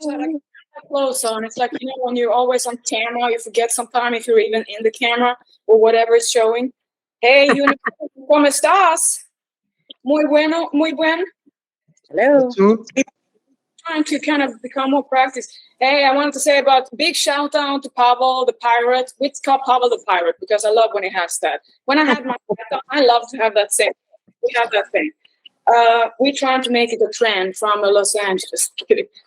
So like clothes on. It's like, when you're always on camera, you forget sometime if you're even in the camera or whatever is showing. Hey, ¿cómo estás? Muy bueno, muy buen. Hello. Trying to kind of become more practice. Hey, I wanted to say about big shout out to Pavel the pirate. We call Pavel the pirate because I love when he has that. When I had my I love to have that same. We have that thing. We're trying to make it a trend from Los Angeles.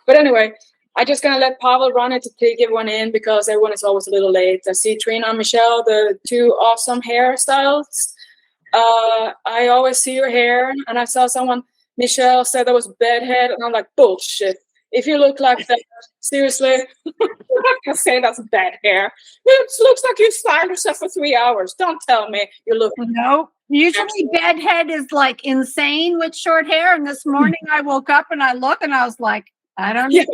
But anyway, I just gonna let Pavel run it to take everyone in because everyone is always a little late. I see Trina and Michelle, the two awesome hairstyles. I always see your hair, and I saw someone. Michelle said that was bedhead, and I'm like, bullshit. If you look like that, seriously, I'm not gonna say that's bad hair. It looks like you styled yourself for 3 hours. Don't tell me you look. No, usually bedhead is like insane with short hair. And this morning I woke up and I look and I was like, I don't know.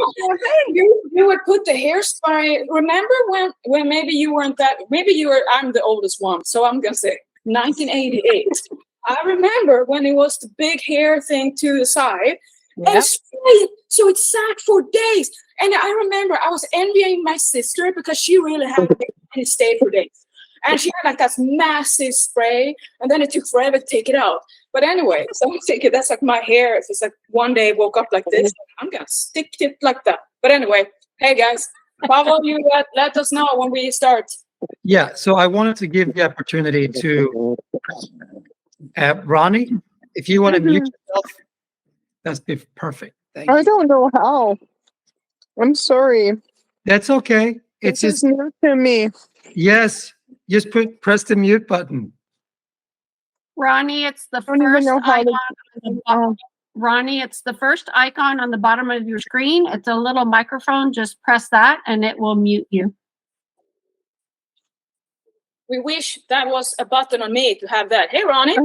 You would put the hairspray. Remember when maybe you weren't that? Maybe you were. I'm the oldest one, so I'm gonna say 1988. I remember when it was the big hair thing to the side, and straight, so it sat for days. And I remember I was envying my sister because she really had it and it stayed for days. And she had like that massive spray, and then it took forever to take it out. But anyway, so I'm thinking that's like my hair. If it's like one day I woke up like this, I'm gonna stick it like that. But anyway, hey guys, Pavel, you let us know when we start. Yeah, so I wanted to give the opportunity to Ronnie, if you want to mute yourself, that's perfect. Thank you. I don't know how. I'm sorry. That's okay. It's This just is new to me. yes. Just press the mute button. Ronnie, it's the I don't even first know how icon. Ronnie, it's the first icon on the bottom of your screen. It's a little microphone. Just press that and it will mute you. We wish that was a button on me to have that. Hey, Ronnie.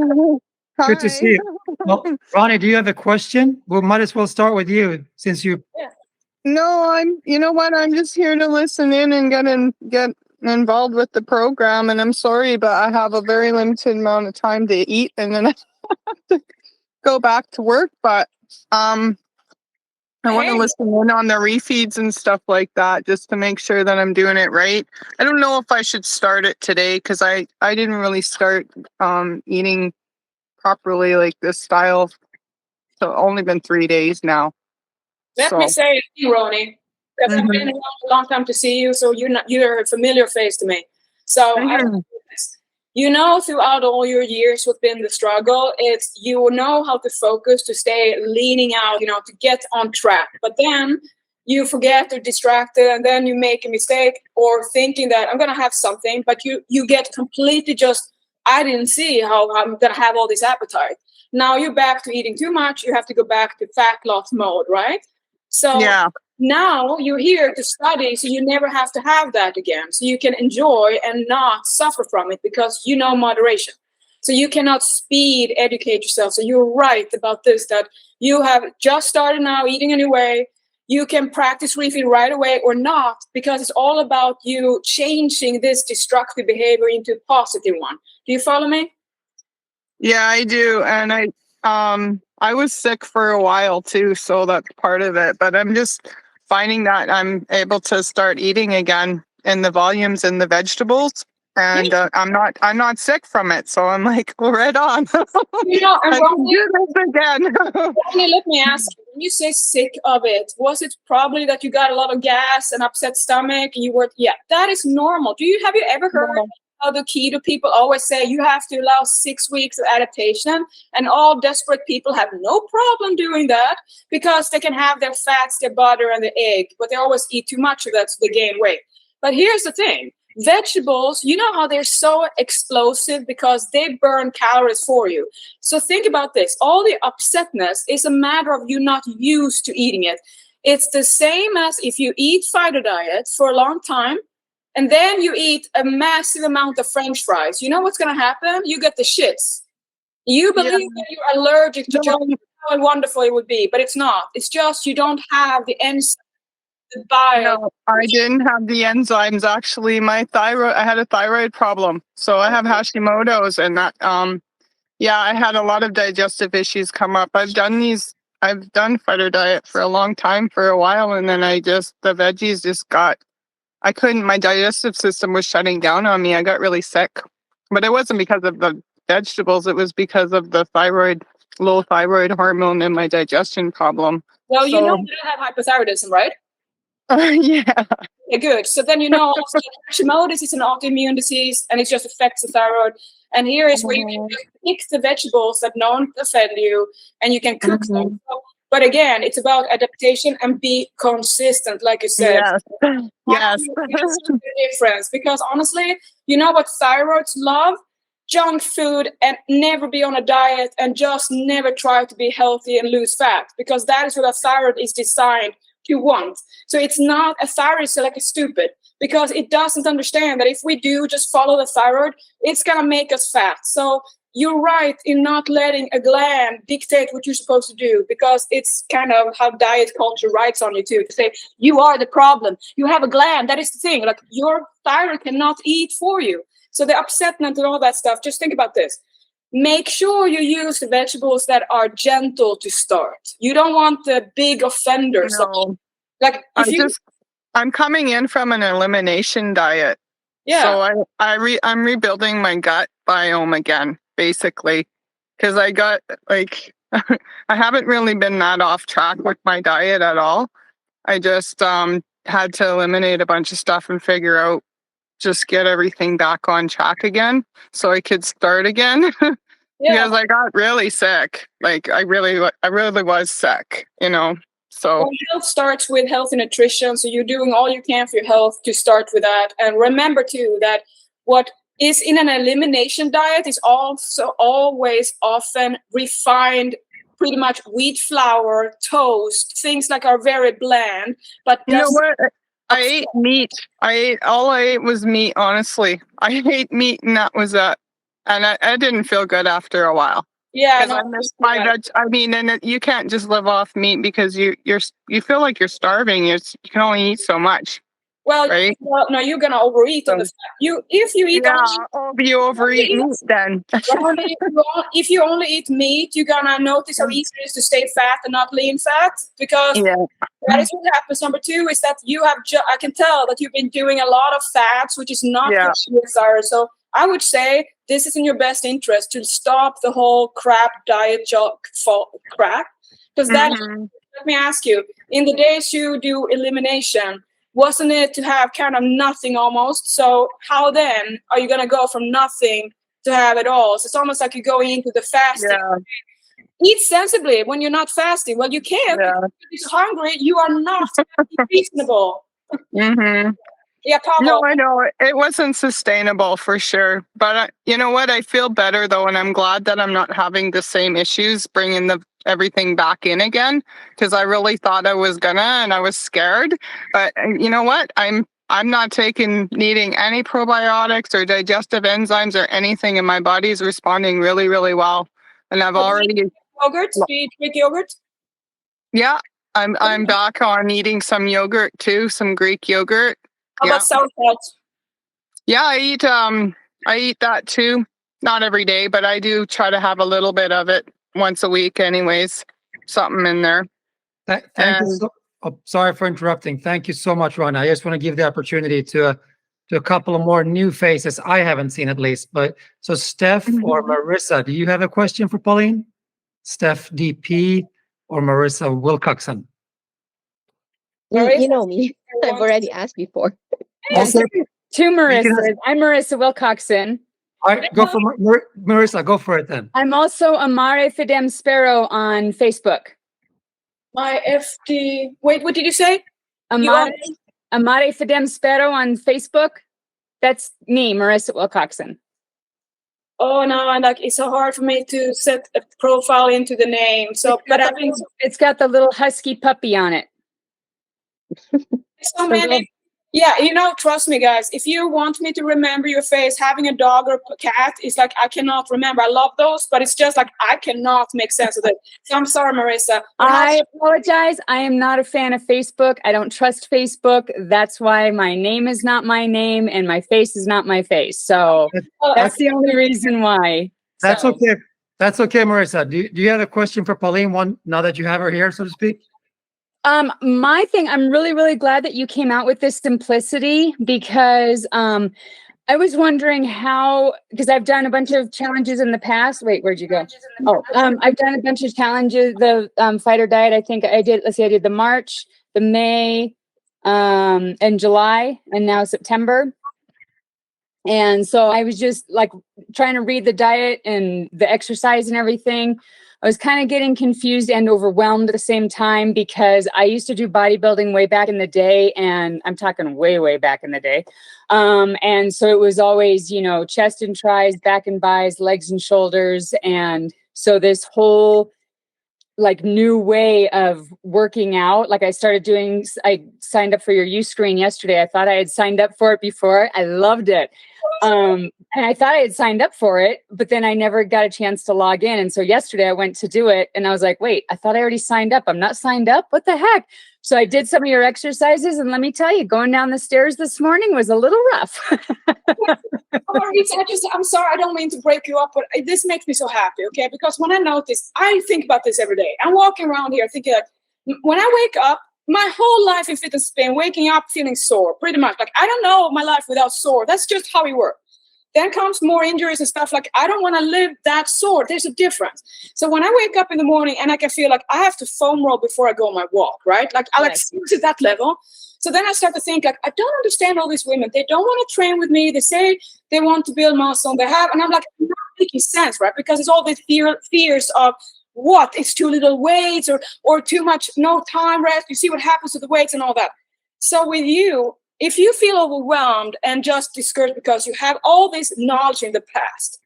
Hi. Good to see you. Well, Ronnie, do you have a question? We might as well start with you since you. Yeah. No, you know what? I'm just here to listen in and get involved with the program. And I'm sorry, but I have a very limited amount of time to eat, and then I have to go back to work. But I want to listen in on the refeeds and stuff like that, just to make sure that I'm doing it right. I don't know if I should start it today because I didn't really start eating properly like this style. So only been 3 days now. Let me say, Ronnie, because I've been a long time to see you, so you're a familiar face to me. So throughout all your years within the struggle, it's how to focus, to stay leaning out, to get on track. But then you forget or distracted, and then you make a mistake or thinking that I'm gonna have something, but you get completely just. I didn't see how I'm gonna have all this appetite. Now you're back to eating too much. You have to go back to fat loss mode, right? So now you're here to study, so you never have to have that again. So you can enjoy and not suffer from it because you know moderation. So you cannot speed educate yourself. So you're right about this, that you have just started now eating a new way. You can practice refeed right away or not, because it's all about you changing this destructive behavior into a positive one. Do you follow me? Yeah, I do. And I was sick for a while too, so that's part of it. But I'm just finding that I'm able to start eating again in the volumes and the vegetables, and I'm not sick from it. So I'm like, well, right on. I can do this again. Ronnie, let me ask you: when you say sick of it, was it probably that you got a lot of gas and upset stomach, and you were? Yeah, that is normal. Have you ever heard? How the keto people always say you have to allow 6 weeks of adaptation, and all desperate people have no problem doing that because they can have their fats, their butter, and the egg, but they always eat too much of that, so they gain weight. But here's the thing. Vegetables, you know how they're so explosive because they burn calories for you. So think about this. All the upsetness is a matter of you not used to eating it. It's the same as if you eat Fighterdiet for a long time, and then you eat a massive amount of French fries. You know what's going to happen? You get the shits. You believe that you're allergic to how wonderful it would be, but it's not. It's just you don't have the enzymes. No, I didn't have the enzymes. Actually, I had a thyroid problem. So I have Hashimoto's, and that, I had a lot of digestive issues come up. I've done these I've done fighter diet for a long time, for a while, and then the veggies just I couldn't, my digestive system was shutting down on me. I got really sick. But it wasn't because of the vegetables, it was because of the low thyroid hormone and my digestion problem. Well, you know So, you don't have hypothyroidism, right? yeah. Okay, good. So then you know also Hashimoto's is an autoimmune disease and it just affects the thyroid. And here is where you can just pick the vegetables that don't offend you and you can cook them. But again, it's about adaptation and be consistent, like you said. Yes. Yes. It's the difference because honestly, you know what thyroids love? Junk food and never be on a diet and just never try to be healthy and lose fat because that is what a thyroid is designed to want. So it's not a thyroid is like a stupid because it doesn't understand that if we do just follow the thyroid, it's gonna make us fat. So you're right in not letting a gland dictate what you're supposed to do because it's kind of how diet culture writes on you too, to say you are the problem. You have a gland. That is the thing. Like your thyroid cannot eat for you. So the upsetment and all that stuff, just think about this. Make sure you use the vegetables that are gentle to start. You don't want the big offenders. No. Like if I'm coming in from an elimination diet. yeah. So I'm rebuilding my gut biome again, basically. Because I got I haven't really been that off track with my diet at all. I just had to eliminate a bunch of stuff and figure out just get everything back on track again so I could start again. Because I got really sick. Like I really was sick, So well, health starts with healthy nutrition. So you're doing all you can for your health to start with that. And remember too that what is in an elimination diet is also always often refined, pretty much wheat flour, toast, things like are very bland. But you know what? I ate meat. All I ate was meat, honestly. I ate meat and that was it. And I didn't feel good after a while. Yeah, because I missed my veg. I mean, and you can't just live off meat because you feel like you're starving. You can only eat so much. Well, right? Well, no, you're gonna overeat on the fat. If you eat you overeat meat then. If you only eat meat, you're gonna notice how easy it is to stay fat and not lean fat because that is what happens. Number two is that you have. I can tell that you've been doing a lot of fats, which is not good for So I would say this is in your best interest to stop the whole crap diet crap because that. Let me ask you: in the days you do elimination, wasn't it to have kind of nothing almost? So how then are you going to go from nothing to have it all? So it's almost like you're going into the fasting. Yeah. Eat sensibly when you're not fasting. Well, you can't. Yeah. If you're hungry, you are not reasonable. Yeah, Pablo. No, I know. It wasn't sustainable for sure. But you know what? I feel better though, and I'm glad that I'm not having the same issues bringing everything back in again, because I really thought I was gonna, and I was scared. But you know what? I'm not needing any probiotics or digestive enzymes or anything, and my body is responding really, really well. And I've already yogurt. Do you drink yogurt? Yeah, I'm back on eating some yogurt too, some Greek yogurt. How about sauerkraut? Yeah, I eat that too. Not every day, but I do try to have a little bit of it once a week anyways. Something in there. Thank you. Sorry for interrupting. Thank you so much, Ron. I just want to give the opportunity to a couple of more new faces I haven't seen at least. But so Steph or Marissa, do you have a question for Pauline? Steph DP or Marissa Wilcoxon? You know me. I've already asked before. Okay. Two Marissas. I'm Marissa Wilcoxon. All right, go for Marissa. Go for it then. I'm also Amare Fidem Sparrow on Facebook. My FD. Wait, what did you say? Amare Fidem Sparrow on Facebook. That's me, Marissa Wilcoxon. Oh no, and it's so hard for me to set a profile into the name. So, but I think it's got the little husky puppy on it. So many. Yeah, trust me, guys. If you want me to remember your face, having a dog or a cat is like I cannot remember. I love those, but it's just like I cannot make sense of it. So I'm sorry, Marissa. I apologize. I am not a fan of Facebook. I don't trust Facebook. That's why my name is not my name and my face is not my face. So that's the only reason why. That's okay. That's okay, Marissa. Do you have a question for Pauline? One now that you have her here, so to speak. My thing, I'm really, really glad that you came out with this simplicity because I was wondering how, because I've done a bunch of challenges in the past. Wait, where'd you go? Oh, I've done a bunch of challenges. The fighter diet, I think I did. Let's see, I did the March, the May, and July, and now September. And so I was just like trying to read the diet and the exercise and everything. I was kind of getting confused and overwhelmed at the same time because I used to do bodybuilding way back in the day, and I'm talking way, way back in the day. And so it was always, you know, chest and tries, back and bis, legs and shoulders. And so this whole like new way of working out, like I signed up for your U screen yesterday. I thought I had signed up for it before. I loved it. And I thought I had signed up for it, but then I never got a chance to log in. And so yesterday I went to do it and I was like, wait, I thought I already signed up. I'm not signed up. What the heck? So I did some of your exercises, and let me tell you, going down the stairs this morning was a little rough. I'm sorry, I don't mean to break you up, but this makes me so happy, okay? Because when I notice, I think about this every day. I'm walking around here thinking like, when I wake up, my whole life in fitness has been waking up feeling sore, pretty much. Like, I don't know my life without sore. That's just how we work. Then comes more injuries and stuff. Like, I don't want to live that sore. There's a difference. So when I wake up in the morning and I can feel like I have to foam roll before I go on my walk, right? Like, I like to that level. So then I start to think, like, I don't understand all these women. They don't want to train with me. They say they want to build muscle, and they have, and I'm like, it's not making sense, right? Because it's all these fears of what? It's too little weights or too much, no time rest. You see what happens to the weights and all that. So with you, if you feel overwhelmed and just discouraged because you have all this knowledge in the past,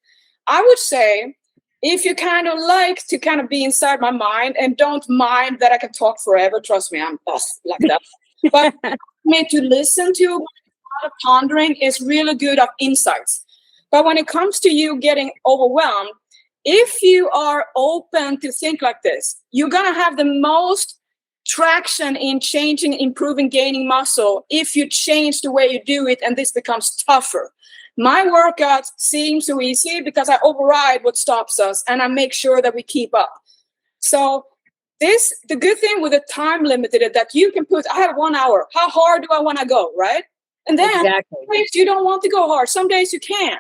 I would say, if you kind of like to kind of be inside my mind and don't mind that I can talk forever, trust me, I'm like that. But meant to listen to a lot of pondering is really good of insights. But when it comes to you getting overwhelmed, if you are open to think like this, you're going to have the most traction in changing, improving, gaining muscle if you change the way you do it, and this becomes tougher. My workouts seem so easy because I override what stops us and I make sure that we keep up. So the good thing with the time limited is that you can I have 1 hour. How hard do I want to go, right? And then Exactly. some days you don't want to go hard. Some days you can.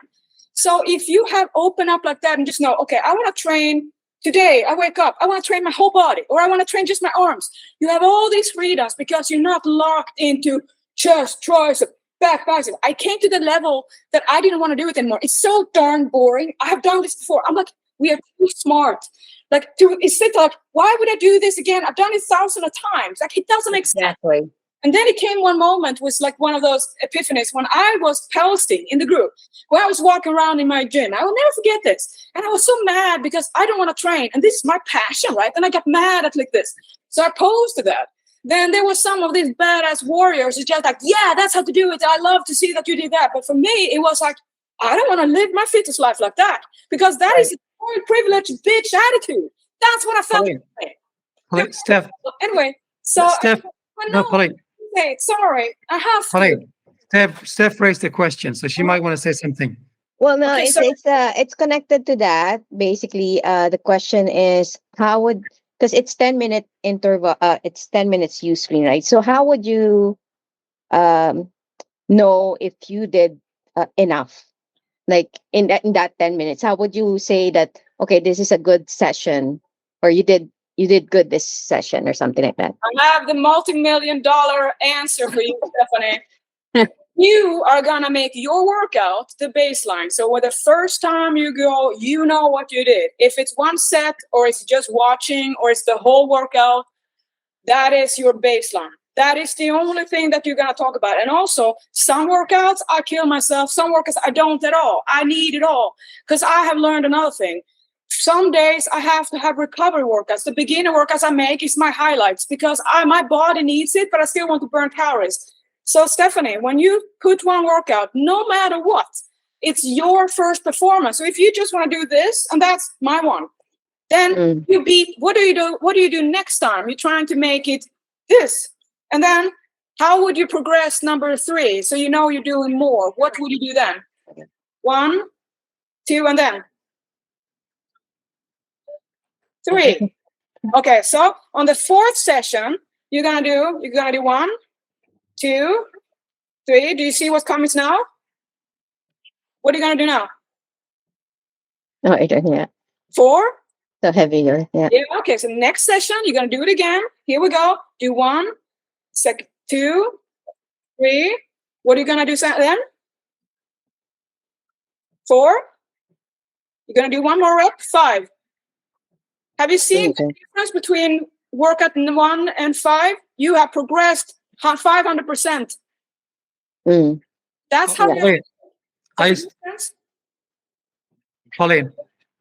So if you have open up like that and just know, okay, I want to train today. I wake up, I want to train my whole body, or I want to train just my arms. You have all these freedoms because you're not locked into chest, tricep, back, bicep. I came to the level that I didn't want to do it anymore. It's so darn boring. I have done this before. I'm like, we are too smart. Like, it's like, why would I do this again? I've done it thousands of times. Like, it doesn't make sense. Exactly. And then it came one moment, was like one of those epiphanies when I was posting in the group, when I was walking around in my gym. I will never forget this. And I was so mad because I don't want to train. And this is my passion, right? And I got mad at like this. So I posted that. Then there was some of these badass warriors who just like, yeah, that's how to do it. I love to see that you did that. But for me, it was like, I don't want to live my fitness life like that, because that is a privileged bitch attitude. That's what I felt. Steph. Anyway, so Steph. No, Pauline. Okay, sorry, I have to. Pauline, Steph raised a question, so she might want to say something. Well, no, Okay, it's connected to that. Basically, the question is because it's 10-minute interval, it's 10 minutes use screen, right? So how would you know if you did enough? Like in that 10 minutes, how would you say that, okay, this is a good session, or you did good this session, or something like that? I have the multi-million-dollar answer for you, Stephanie. You are going to make your workout the baseline. So when the first time you go, you know what you did. If it's one set, or it's just watching, or it's the whole workout, that is your baseline. That is the only thing that you're going to talk about. And also, some workouts, I kill myself. Some workouts, I don't at all. I need it all. Because I have learned another thing. Some days I have to have recovery workouts. The beginner workouts I make is my highlights, because my body needs it, but I still want to burn calories. So Stephanie, when you put one workout, no matter what, it's your first performance. So if you just want to do this, and that's my one, then you beat, what do you do? What do you do next time? You're trying to make it this. And then how would you progress number 3? So you know you're doing more. What would you do then? 1, 2, and then? 3. Okay, so on the 4th session, you're gonna do 1, 2, 3. Do you see what comes now? What are you gonna do now? No, I don't. Yeah. 4. So heavier. Yeah. Yeah. Okay. So next session, you're gonna do it again. Here we go. Do 1, 2, 3. What are you gonna do then? 4. You're gonna do one more rep. 5. Have you seen the difference between workout 1 and 5? You have progressed 500%. That's how you. Pauline,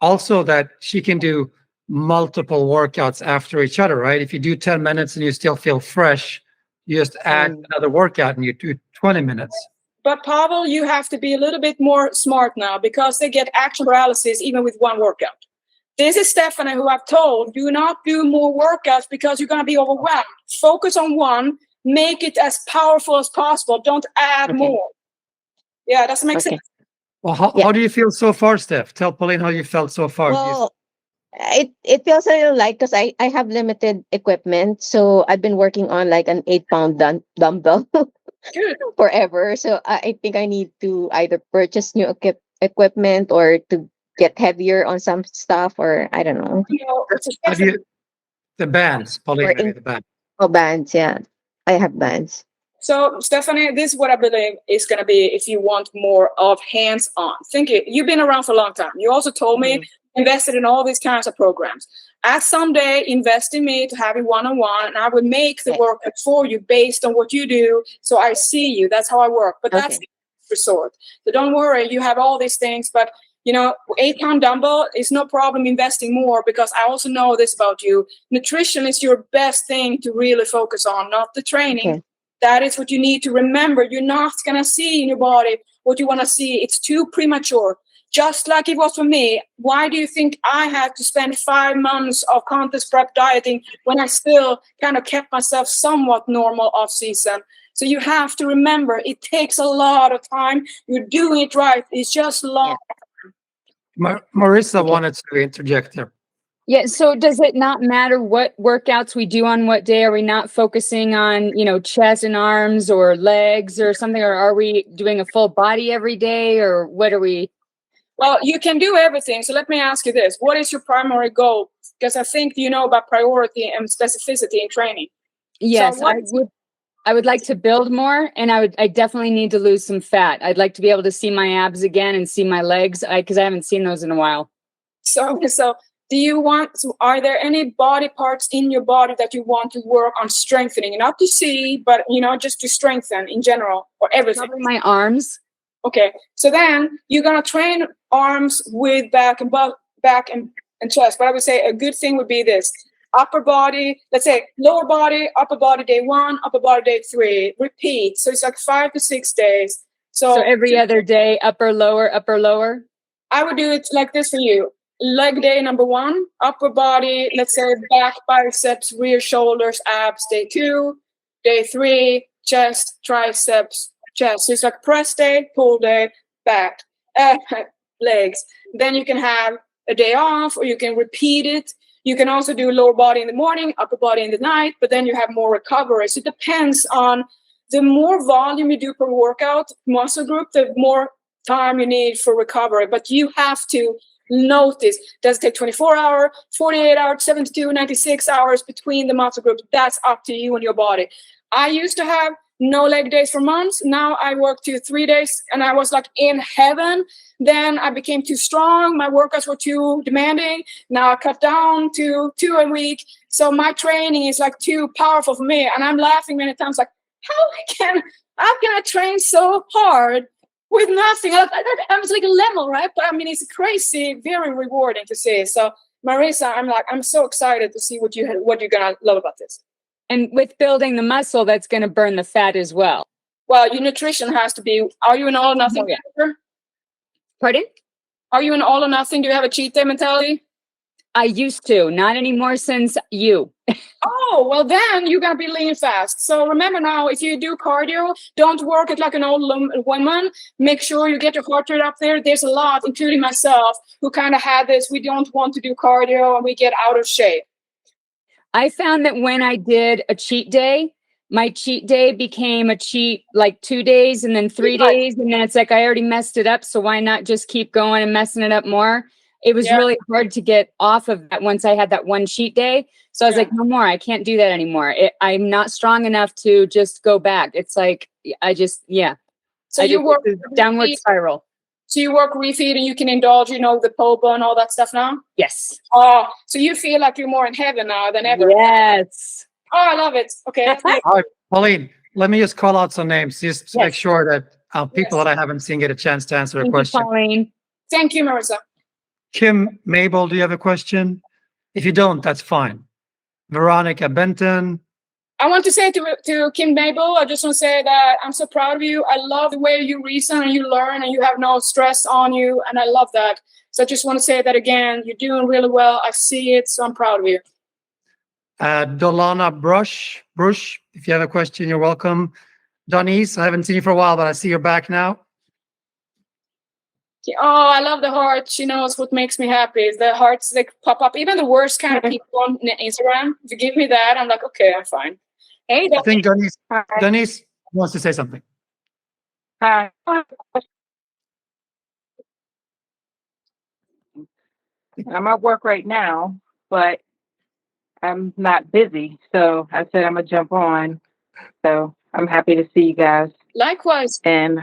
also that she can do multiple workouts after each other, right? If you do 10 minutes and you still feel fresh, you just add another workout and you do 20 minutes. But Pavel, you have to be a little bit more smart now because they get action paralysis even with one workout. This is Stephanie who I've told, do not do more workouts because you're going to be overwhelmed. Focus on one, make it as powerful as possible. Don't add more. Yeah, doesn't make sense. Well, how do you feel so far, Steph? Tell Pauline how you felt so far. Well, it feels a little light because I have limited equipment. So I've been working on like an 8-pound dumbbell forever. So I think I need to either purchase new equipment or to get heavier on some stuff, or I don't know. The bands, Pauline, maybe the bands. Oh, bands, yeah. I have bands. So, Stephanie, this is what I believe is going to be if you want more of hands-on. Think it. You've been around for a long time. You also told me invested in all these kinds of programs. Ask someday, invest in me to have it one-on-one, and I will make the workout for you based on what you do. So I see you. That's how I work. But that's the resort. So don't worry. You have all these things, but 8-pound dumbbell is no problem investing more because I also know this about you. Nutrition is your best thing to really focus on, not the training. Okay. That is what you need to remember. You're not going to see in your body what you want to see. It's too premature. Just like it was for me. Why do you think I had to spend 5 months of contest prep dieting when I still kind of kept myself somewhat normal off season? So you have to remember it takes a lot of time. You're doing it right. It's just long. Marissa wanted to interject here. Yeah. So does it not matter what workouts we do on what day? Are we not focusing on, chest and arms or legs or something? Or are we doing a full body every day, or what are we? Well, you can do everything. So let me ask you this. What is your primary goal? Because I think you know about priority and specificity in training. Yes, so I would like to build more, and I definitely need to lose some fat. I'd like to be able to see my abs again and see my legs because I haven't seen those in a while. So are there any body parts in your body that you want to work on strengthening? Not to see, but, just to strengthen in general or everything. Probably my arms. Okay. So then you're going to train arms with back and chest. But I would say a good thing would be this. Upper body, let's say lower body, upper body day 1, upper body day 3. Repeat. So it's like 5 to 6 days. So every other day, upper, lower, upper, lower? I would do it like this for you. Leg day number 1, upper body, let's say back, biceps, rear shoulders, abs, day 2. Day 3, chest, triceps, chest. So it's like press day, pull day, back, legs. Then you can have a day off, or you can repeat it. You can also do lower body in the morning, upper body in the night, but then you have more recovery. So it depends on the more volume you do per workout, muscle group, the more time you need for recovery. But you have to notice, does it take 24 hours, 48 hours, 72, 96 hours between the muscle groups? That's up to you and your body. I used to have no leg days for months. Now I work 2-3 days and I was like in heaven. Then I became too strong. My workouts were too demanding. Now I cut down to 2 a week. So my training is like too powerful for me. And I'm laughing many times like, how can I train so hard with nothing? I was like a level, right? But I mean, it's crazy, very rewarding to see. So Marissa, I'm so excited to see what you're going to love about this. And with building the muscle, that's going to burn the fat as well. Well, your nutrition has to be, are you an all or nothing? Oh, yeah. Pardon? Are you an all or nothing? Do you have a cheat day mentality? I used to, not anymore since you. Oh, well, then you're going to be lean fast. So remember now, if you do cardio, don't work it like an old woman. Make sure you get your heart rate up there. There's a lot, including myself, who kind of had this. We don't want to do cardio and we get out of shape. I found that when I did a cheat day, my cheat day became a cheat like 2 days and then 3 days. And then it's like, I already messed it up. So why not just keep going and messing it up more? It was really hard to get off of that once I had that one cheat day. So I was like, no more, I can't do that anymore. I'm not strong enough to just go back. It's like, So you work downward spiral. So you work refeed and you can indulge, the POBA and all that stuff now? Yes. Oh, so you feel like you're more in heaven now than ever. Yes. Oh, I love it. Okay. All right, Pauline, let me just call out some names just to make sure that people that I haven't seen get a chance to answer a question. Pauline. Thank you, Marissa. Kim, Mabel, do you have a question? If you don't, that's fine. Veronica Benton. I want to say to Kim Mabel, I just want to say that I'm so proud of you. I love the way you reason and you learn and you have no stress on you. And I love that. So I just want to say that again. You're doing really well. I see it. So I'm proud of you. Dolana Brush, if you have a question, you're welcome. Denise, I haven't seen you for a while, but I see you're back now. Oh, I love the heart. She knows what makes me happy. The hearts that pop up. Even the worst kind of people on Instagram. If you give me that, I'm like, okay, I'm fine. Hey, I think Denise wants to say something. Hi. I'm at work right now, but I'm not busy. So I said I'm going to jump on. So I'm happy to see you guys. Likewise. And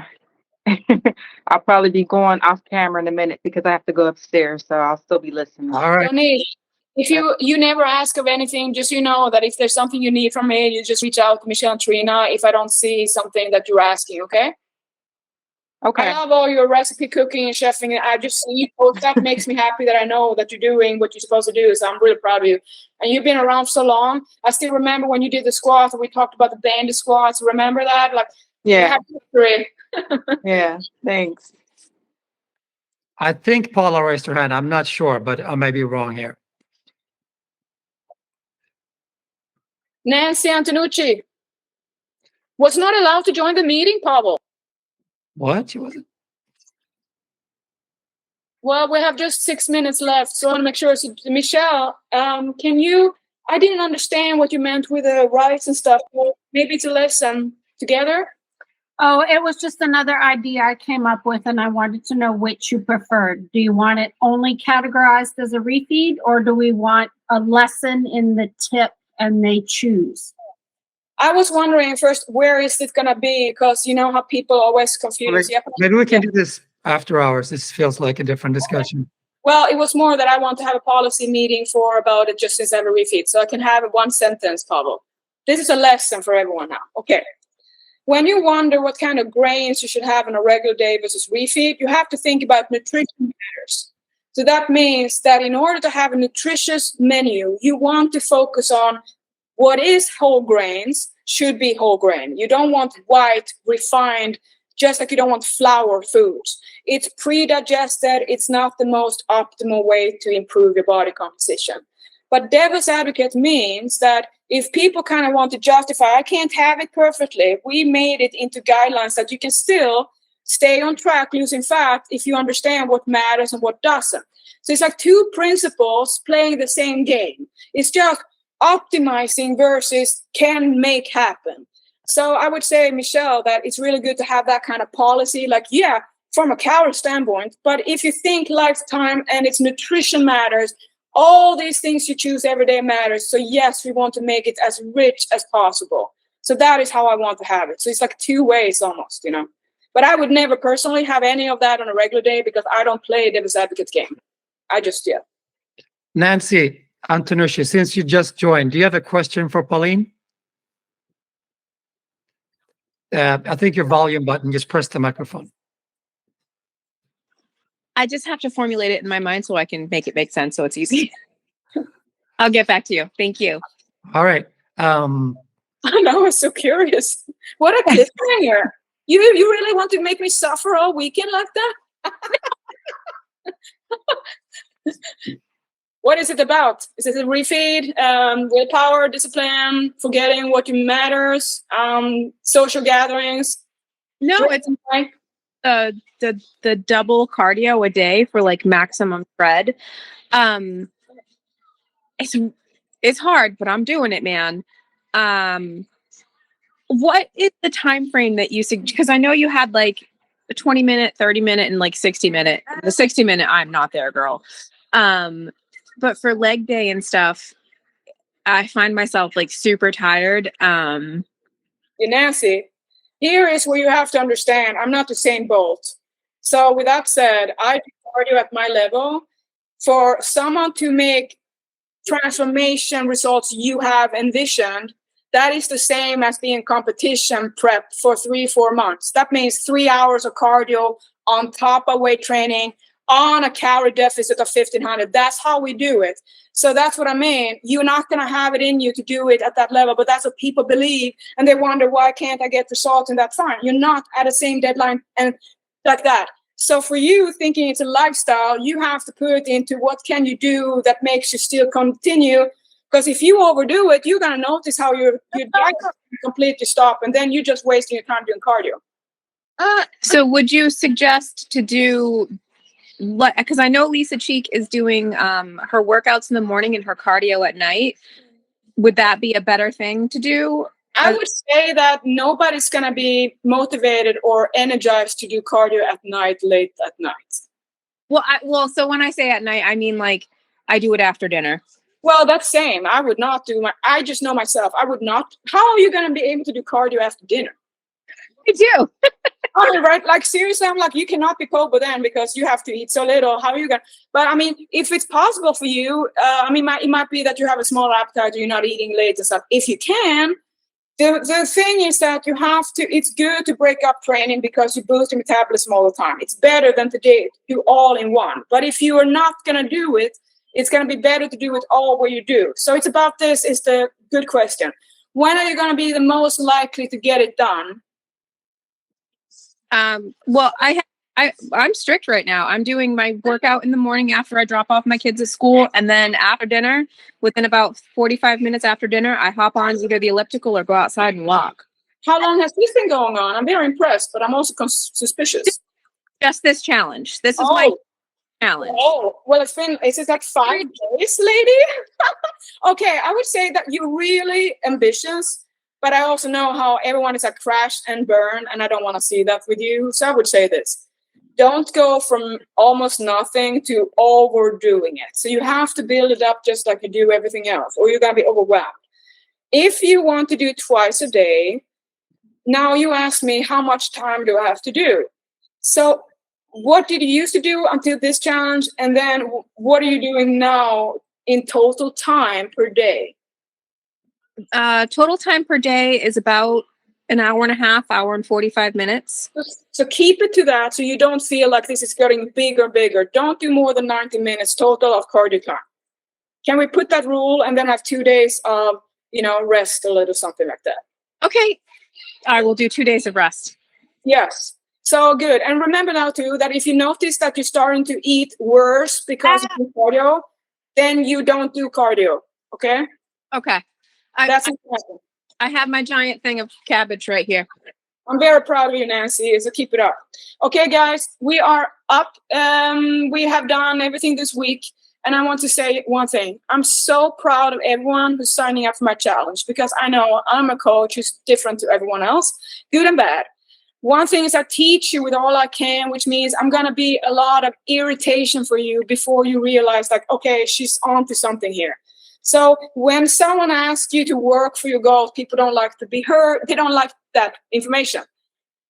I'll probably be going off camera in a minute because I have to go upstairs. So I'll still be listening. All right. Denise, if you never ask of anything, just know that if there's something you need from me, you just reach out to Michelle and Trina if I don't see something that you're asking, okay? Okay. I love all your recipe cooking and chefing. And I just see you post that makes me happy that I know that you're doing what you're supposed to do. So I'm really proud of you. And you've been around so long. I still remember when you did the squats and we talked about the bandy squats. Remember that? Like, yeah. You have history. Yeah. Thanks. I think Paula raised her hand. I'm not sure, but I may be wrong here. Nancy Antonucci was not allowed to join the meeting, Pavel. What? She wasn't? Well, we have just 6 minutes left, so I want to make sure. So, Michelle, can you? I didn't understand what you meant with the rights and stuff. Well, maybe it's a lesson together. Oh, it was just another idea I came up with, and I wanted to know which you preferred. Do you want it only categorized as a refeed, or do we want a lesson in the tip and they choose? I was wondering first, where is it going to be? Because you know how people always confuse. Maybe we can do this after hours. This feels like a different discussion. Well, it was more that I want to have a policy meeting about it just since I have a refeed. So I can have a one sentence, Pavel. This is a lesson for everyone now. Okay. When you wonder what kind of grains you should have on a regular day versus refeed, you have to think about nutrition matters. So that means that in order to have a nutritious menu, you want to focus on what is whole grains should be whole grain. You don't want white, refined, just like you don't want flour foods. It's pre-digested. It's not the most optimal way to improve your body composition. But devil's advocate means that if people kind of want to justify, I can't have it perfectly, we made it into guidelines that you can still stay on track losing fat if you understand what matters and what doesn't. So it's like two principles playing the same game. It's just optimizing versus can make happen. So I would say, Michelle, that it's really good to have that kind of policy, like, yeah, from a calorie standpoint, but if you think lifetime and its nutrition matters, all these things you choose every day matters. So yes, we want to make it as rich as possible. So that is how I want to have it. So it's like two ways almost, you know. But I would never personally have any of that on a regular day because I don't play devil's advocate game. I just, yeah. Nancy Antonucci, since you just joined, do you have a question for Pauline? I think your volume button, just press the microphone. I just have to formulate it in my mind so I can make it make sense so it's easy. I'll get back to you. Thank you. All right. I know, I was so curious. What a cliffhanger. You really want to make me suffer all weekend like that? What is it about? Is it a refeed, willpower, discipline, forgetting what matters, social gatherings? No, it's Right? the double cardio a day for like maximum thread. It's hard, but I'm doing it, man. What is the time frame that you suggest? Because I know you had like a 20-minute, 30-minute, and like 60-minute. The 60-minute, I'm not there, girl. But for leg day and stuff, I find myself like super tired. Nancy, here is where you have to understand, I'm not the same boat. So with that said, I do cardio at my level. For someone to make transformation results you have envisioned, that is the same as being competition prep for 3-4 months. That means 3 hours of cardio on top of weight training on a calorie deficit of 1,500. That's how we do it. So that's what I mean. You're not going to have it in you to do it at that level, but that's what people believe. And they wonder, why can't I get results in that? Fine. You're not at the same deadline and like that. So for you thinking it's a lifestyle, you have to put it into what can you do that makes you still continue. Because if you overdo it, you're going to notice how your diet completely stop, and then you're just wasting your time doing cardio. So would you suggest to do, because I know Lisa Cheek is doing her workouts in the morning and her cardio at night. Would that be a better thing to do? I would say that nobody's going to be motivated or energized to do cardio at night, late at night. Well, so when I say at night, I mean like I do it after dinner. Well, that's same. I would not do I just know myself. I would not. How are you going to be able to do cardio after dinner? I do. I mean, right? Like seriously, I'm like, you cannot be Kobo then because you have to eat so little. How are you going to? But I mean, if it's possible for you, I mean, it might be that you have a small appetite or you're not eating late and stuff. If you can, the thing is that you have to, it's good to break up training because you boost your metabolism all the time. It's better than to do all in one. But if you are not going to do it, it's going to be better to do it all where you do. So it's about this is the good question. When are you going to be the most likely to get it done? Well, I'm strict right now. I'm doing my workout in the morning after I drop off my kids at school. And then after dinner, within about 45 minutes after dinner, I hop on either the elliptical or go outside and walk. How long has this been going on? I'm very impressed, but I'm also suspicious. Just this challenge. This is my challenge. Oh, well, is it like 5 days, lady? Okay, I would say that you're really ambitious. But I also know how everyone is a crash and burn, and I don't want to see that with you. So I would say this. Don't go from almost nothing to overdoing it. So you have to build it up just like you do everything else, or you're going to be overwhelmed. If you want to do it twice a day, now you ask me, how much time do I have to do? So what did you used to do until this challenge? And then what are you doing now in total time per day? Total time per day is about an hour and a half, hour and 45 minutes. So keep it to that so you don't feel like this is getting bigger and bigger. Don't do more than 90 minutes total of cardio time. Can we put that rule and then have 2 days of, rest a little, something like that? Okay. I will do 2 days of rest. Yes. So good. And remember now too, that if you notice that you're starting to eat worse because of the cardio, then you don't do cardio. Okay? Okay. That's important. I have my giant thing of cabbage right here. I'm very proud of you, Nancy. So keep it up. Okay, guys, we are up. We have done everything this week. And I want to say one thing. I'm so proud of everyone who's signing up for my challenge because I know I'm a coach who's different to everyone else, good and bad. One thing is I teach you with all I can, which means I'm going to be a lot of irritation for you before you realize like, okay, she's on to something here. So when someone asks you to work for your goals, people don't like to be heard. They don't like that information.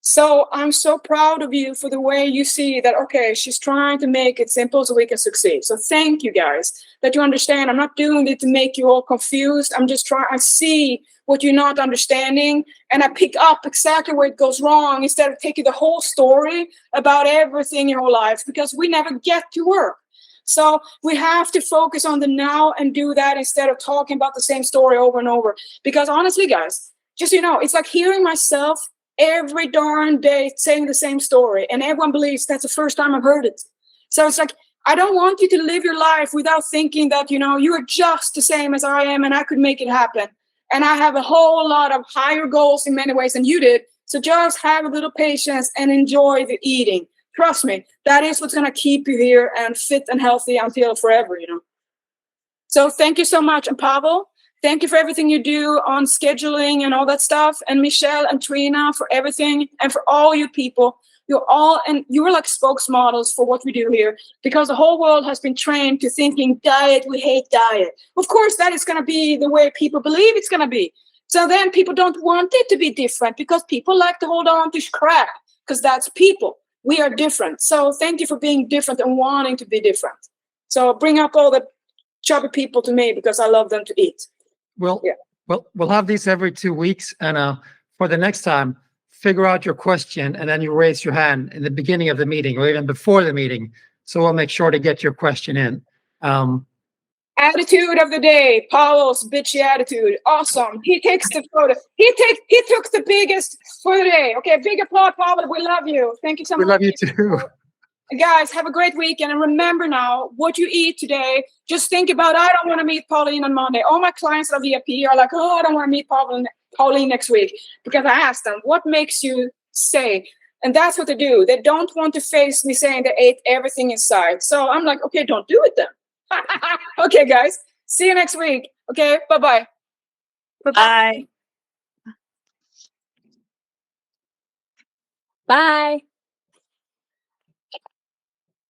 So I'm so proud of you for the way you see that, okay, she's trying to make it simple so we can succeed. So thank you guys that you understand. I'm not doing it to make you all confused. I'm just trying, I see what you're not understanding and I pick up exactly where it goes wrong instead of taking the whole story about everything in your life because we never get to work. So we have to focus on the now and do that instead of talking about the same story over and over. Because honestly, guys, just it's like hearing myself every darn day saying the same story. And everyone believes that's the first time I've heard it. So it's like, I don't want you to live your life without thinking that, you are just the same as I am and I could make it happen. And I have a whole lot of higher goals in many ways than you did. So just have a little patience and enjoy the eating. Trust me, that is what's going to keep you here and fit and healthy until forever, So thank you so much. And Pavel, thank you for everything you do on scheduling and all that stuff. And Michelle and Trina for everything. And for all you people, you are like spokesmodels for what we do here, because the whole world has been trained to thinking diet, we hate diet. Of course, that is going to be the way people believe it's going to be. So then people don't want it to be different because people like to hold on to crap because that's people. We are different. So thank you for being different and wanting to be different. So bring up all the chubby people to me because I love them to eat. We'll have these every 2 weeks, and for the next time, figure out your question, and then you raise your hand in the beginning of the meeting or even before the meeting. So we'll make sure to get your question in. Attitude of the day, Paolo's bitchy attitude. Awesome. He takes the photo. He took the biggest for the day. Okay, big applause, Paolo. We love you. Thank you so much. We love you too. Guys, have a great weekend. And remember now, what you eat today, just think about, I don't want to meet Pauline on Monday. All my clients at VIP are like, oh, I don't want to meet Pauline next week. Because I asked them, what makes you say? And that's what they do. They don't want to face me saying they ate everything inside. So I'm like, okay, don't do it then. Okay, guys. See you next week. Okay, bye-bye. Bye. Bye.